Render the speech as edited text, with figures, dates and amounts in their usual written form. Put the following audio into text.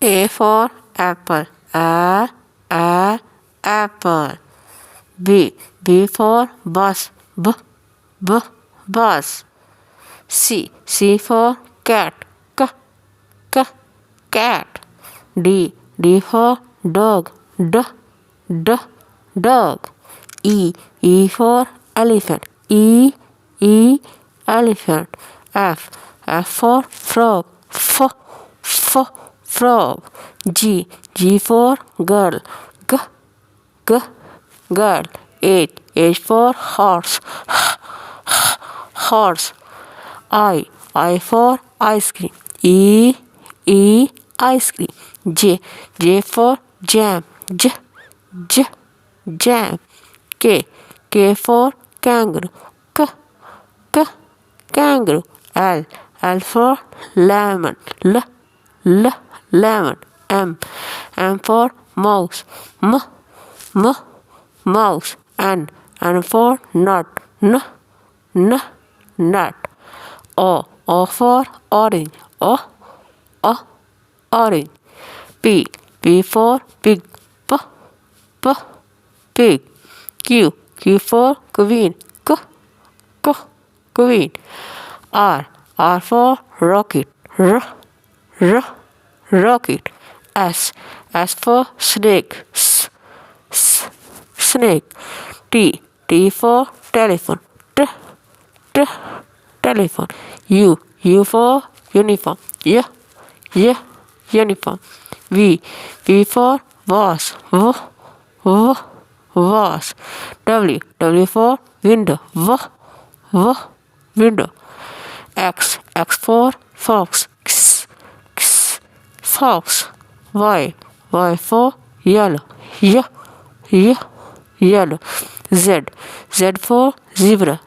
A for apple. Apple. B for bus. Bus. C for cat. Cat. D for dog. Dog. E for elephant. Elephant. F for frog. Frog. G for girl. Girl. H for horse. Horse. I for ice cream. Ice cream. J for jam. Jam. K for kangaroo. Kangaroo. L for lemon. Lemon. M for mouse. Mouse. N for nut. Nut. O for orange. Orange. P for pig. Pig. Q for queen. Queen. R for rocket. Rocket. S for snake. Snake. T for telephone. Telephone. U for uniform. Uniform. V for vase. Vase. W for window. Window. X for fox. Fox. Y for yellow. Yellow. Z for zebra.